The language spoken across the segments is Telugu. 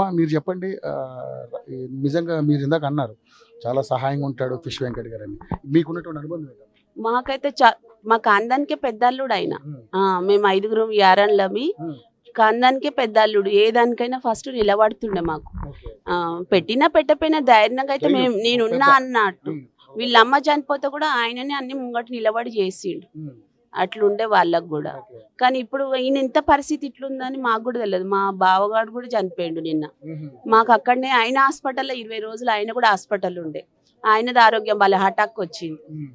అమ్మ మీరు చెప్పండి, నిజంగా మీరు ఇందాక అన్నారు చాలా సహాయంగా ఉంటాడు ఫిష్ వెంకట్ గారు అని, మీకున్నటువంటి అనుబంధం ఏంటమ్మా? మాకైతే మా కాందానికే పెద్దల్లుడు ఆయన. ఉమ్, మేము 5గురం యారన్లమి, ఉమ్, కాందానికే పెద్దల్లుడు. ఏ దానికైనా ఫస్ట్ నిలబడుతుండే మాకు. ఓకే. పెట్టినా పెట్టపోయినా ధైర్యంగా అయితే ధైర్యం, నేనున్నా పెద్ద. అన్నట్టు. ఉమ్, వీళ్ళ అమ్మ చనిపోతే కూడా ఆయననే అన్ని ముంగట నిలబడి చేసిండు. ఉమ్, అట్లుండే వాళ్ళకు కూడా. ఓకే. కానీ ఇప్పుడు ఈయన ఇంత పరిస్థితి ఇట్లుందని మాకు కూడా తెలియదు. మా బావగాడు కూడా చనిపోయిండు నిన్న. ఉమ్, మాకు అక్కడనే ఆయన హాస్పిటల్లో 20 రోజులు ఆయన కూడా హాస్పిటల్ ఉండే. ఆయనది ఆరోగ్యం వాళ్ళ అటాక్ వచ్చింది. ఉమ్,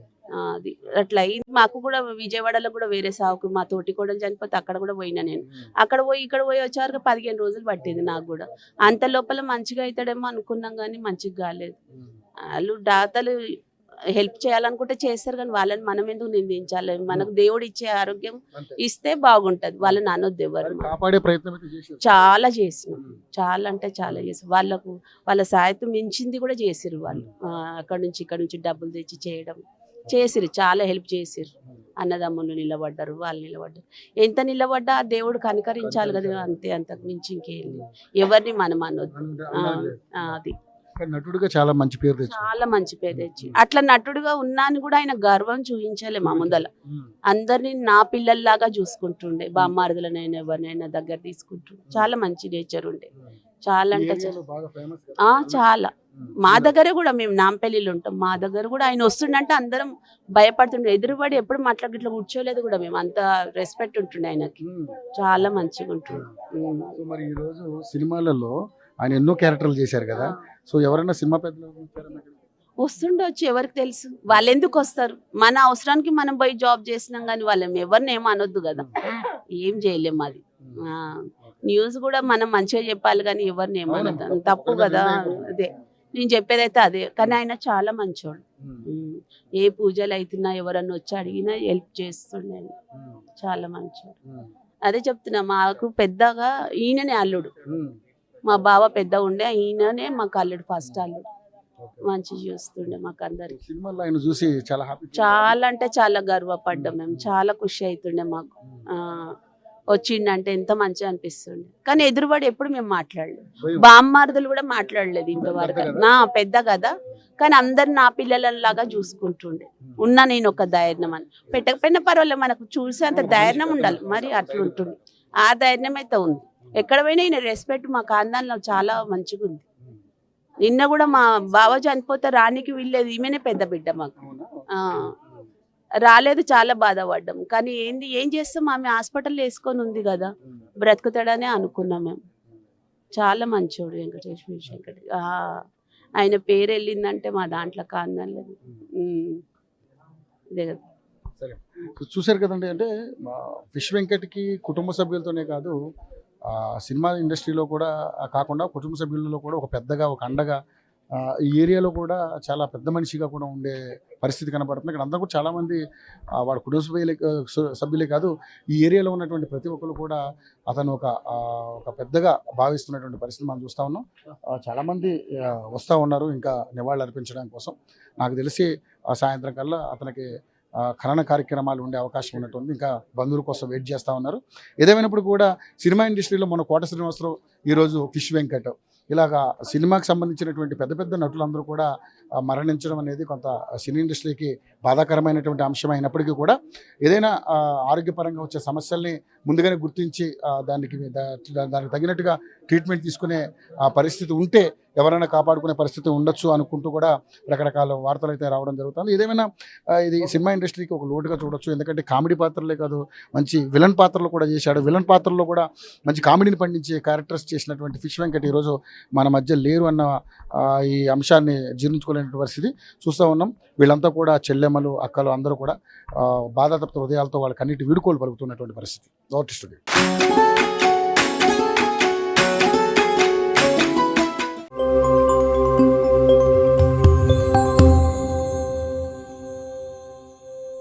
అది అట్లా అయింది. మాకు కూడా విజయవాడలో కూడా వేరే సావుకు మా తోటి కోడలు చనిపోతే అక్కడ కూడా పోయినా నేను. ఉమ్, అక్కడ పోయి ఇక్కడ పోయి వచ్చేవరకు 15 రోజులు పట్టింది నాకు కూడా. అంత లోపల మంచిగా అవుతాడేమో అనుకున్నాం కానీ మంచిగా కాలేదు. ఉమ్. వాళ్ళు దాతలు హెల్ప్ చేయాలనుకుంటే చేస్తారు కానీ వాళ్ళని మనం ఎందుకు నిందించాలి? మనకు దేవుడు ఇచ్చే ఆరోగ్యం అంతే. ఇస్తే బాగుంటది. వాళ్ళని అనొద్దు ఎవరు. కాపాడే ప్రయత్నం అయితే చేశారు. చాలా చేసినాం, ఉమ్, చాలా అంటే చాలా చేసాం. వాళ్ళకు వాళ్ళ సాయతం మించింది కూడా చేసిరు వాళ్ళు. అక్కడ నుంచి ఇక్కడ నుంచి డబ్బులు తెచ్చి చేయడం చేసిరు, చాలా హెల్ప్ చేసిరు. అన్నదమ్ములు నిలబడ్డారు, వాళ్ళు నిలబడ్డారు. ఎంత నిలబడ్డా ఆ దేవుడు కనికరించాలి కదా, అంతే. అంతకు మించి ఇంకేం లేదు. ఎవరిని మనం అనొద్దు. అది కానీ నటుడిగా చాలా మంచి పేరు తెచ్చు. చాలా మంచి పేరు తెచ్చి అట్లా నటుడుగా ఉన్నాను కూడా ఆయన గర్వం చూపించలే మా ముందల. అందరినీ నా పిల్లల్లాగా చూసుకుంటుండే. బామ్మారుదులనైనా ఎవరినైనా దగ్గర తీసుకుంటుండే. చాలా మంచి నేచర్ ఉండే. చాలా అంటే చాలా. మా దగ్గర కూడా మేము నాంపల్లిలో ఉంటాం. మా దగ్గర కూడా ఆయన వస్తుండంటే అందరం భయపడుతుండే. ఎదురుపడి ఎప్పుడు మాట్లాడి ఇట్లా కూర్చోలేదు కూడా మేము. అంత రెస్పెక్ట్ ఉంటుండే ఆయనకి. చాలా మంచిగా ఉంటుండే. సో మరి ఈ రోజు సినిమాలలో ఆయన ఎన్నో క్యారెక్టర్లు చేశారు కదా, సో ఎవరైనా సినిమా పెద్దలు వస్తుండొచ్చు, ఎవరికి తెలుసు. వాళ్ళు ఎందుకు వస్తారు? మన అవసరానికి మనం పోయి జాబ్ చేసినాం కానీ వాళ్ళని ఎవరిని ఏమో అనొద్దు కదా. ఏం చేయలేము అది. న్యూస్ కూడా మనం మంచిగా చెప్పాలి కానీ ఎవరిని ఏమనొద్దు, తప్పు కదా. అదే నేను చెప్పేదైతే అదే. కానీ ఆయన చాలా మంచోడు. ఏ పూజలు అవుతున్నా ఎవరన్నా వచ్చి అడిగినా హెల్ప్ చేస్తుండే. చాలా మంచోడు. అదే చెప్తున్నా, మాకు పెద్దగా ఈయననే అల్లుడు. మా బావ పెద్ద ఉండే, ఈయననే మాకు అల్లుడు, ఫస్ట్ అల్లుడు. మంచి చూస్తుండే మాకు అందరికి. సినిమాలో ఆయన చూసి చాలా హ్యాపీ, చాలా అంటే చాలా గర్వపడ్డాం మేము. చాలా ఖుషి అవుతుండే మాకు. వచ్చిండంటే ఎంత మంచిగా అనిపిస్తుండే. కానీ ఎదురుబడి ఎప్పుడు మేము మాట్లాడలేదు. బామ్మార్దులు కూడా మాట్లాడలేదు ఇంతవరకు. నా పెద్ద కదా, కానీ అందరు నా పిల్లలలాగా చూసుకుంటుండే. ఉన్నా నేను ఒక ధైర్యం అని. పెట్టకపోయినా పర్వాలేదు, మనకు చూసే అంత ధైర్యం ఉండాలి. మరి అట్లుంటుంది. ఆ ధైర్యం అయితే ఉంది. ఎక్కడ పోయినా ఈయన రెస్పెక్ట్ మా కాందాల్లో చాలా మంచిగా ఉంది. నిన్న కూడా మా బావ చనిపోతే రానికి వీల్లేదు. ఈమెనే పెద్ద బిడ్డ మాకు. రాలేదు, చాలా బాధపడ్డాం. కానీ ఏం చేస్తాం, ఆమె హాస్పిటల్ వేసుకొని ఉంది కదా, బ్రతుకుతాడనే అనుకున్నాం మేము. చాలా మంచోడు వెంకటేష్ వెంకట. ఆయన పేరు వెళ్ళిందంటే మా దాంట్లో కాందని లేదు. ఇదే కదా. సరే, చూశారు కదండి. అంటే ఫిష్ వెంకట్కి కుటుంబ సభ్యులతోనే కాదు, సినిమా ఇండస్ట్రీలో కూడా కాకుండా కుటుంబ సభ్యులలో కూడా ఒక పెద్దగా, ఒక అండగా, ఈ ఏరియాలో కూడా చాలా పెద్ద మనిషిగా కూడా ఉండే పరిస్థితి కనబడుతుంది. ఇక్కడ అందరూ కూడా చాలామంది వాడు కుటుంబ సభ్యులే కాదు, ఈ ఏరియాలో ఉన్నటువంటి ప్రతి ఒక్కరు కూడా అతను ఒక పెద్దగా భావిస్తున్నటువంటి పరిస్థితి మనం చూస్తూ ఉన్నాం. చాలామంది వస్తూ ఉన్నారు ఇంకా నివాళులు అర్పించడం కోసం. నాకు తెలిసి సాయంత్రం కల్లా అతనికి ఖనన కార్యక్రమాలు ఉండే అవకాశం ఉన్నట్టుంది. ఇంకా బంధువుల కోసం వెయిట్ చేస్తూ ఉన్నారు. ఏదేమైనప్పుడు కూడా సినిమా ఇండస్ట్రీలో మన కోట శ్రీనివాసరావు, ఈరోజు ఫిష్ వెంకట్, ఇలాగా సినిమాకి సంబంధించినటువంటి పెద్ద పెద్ద నటులందరూ కూడా మరణించడం అనేది కొంత సినీ ఇండస్ట్రీకి బాధాకరమైనటువంటి అంశం అయినప్పటికీ కూడా ఏదైనా ఆరోగ్యపరంగా వచ్చే సమస్యల్ని ముందుగానే గుర్తించి దానికి తగినట్టుగా ట్రీట్మెంట్ తీసుకునే పరిస్థితి ఉంటే ఎవరైనా కాపాడుకునే పరిస్థితి ఉండొచ్చు అనుకుంటూ కూడా రకరకాల వార్తలు అయితే రావడం జరుగుతుంది. ఏదేమైనా ఇది సినిమా ఇండస్ట్రీకి ఒక లోటుగా చూడొచ్చు. ఎందుకంటే కామెడీ పాత్రలే కాదు, మంచి విలన్ పాత్రలు కూడా చేశాడు. విలన్ పాత్రల్లో కూడా మంచి కామెడీని పండించే క్యారెక్టర్స్ చేసినటువంటి ఫిష్ వెంకట్ ఈరోజు మన మధ్య లేరు అన్న ఈ అంశాన్ని జీర్ణించుకోలేని పరిస్థితి చూస్తూ ఉన్నాం. వీళ్ళంతా కూడా చెల్లెమ్మలు, అక్కలు అందరూ కూడా బాధాతప్త హృదయాలతో వాళ్ళ కన్నీటి వీడుకోలు పలుకుతున్నటువంటి పరిస్థితి. స్టూడియో.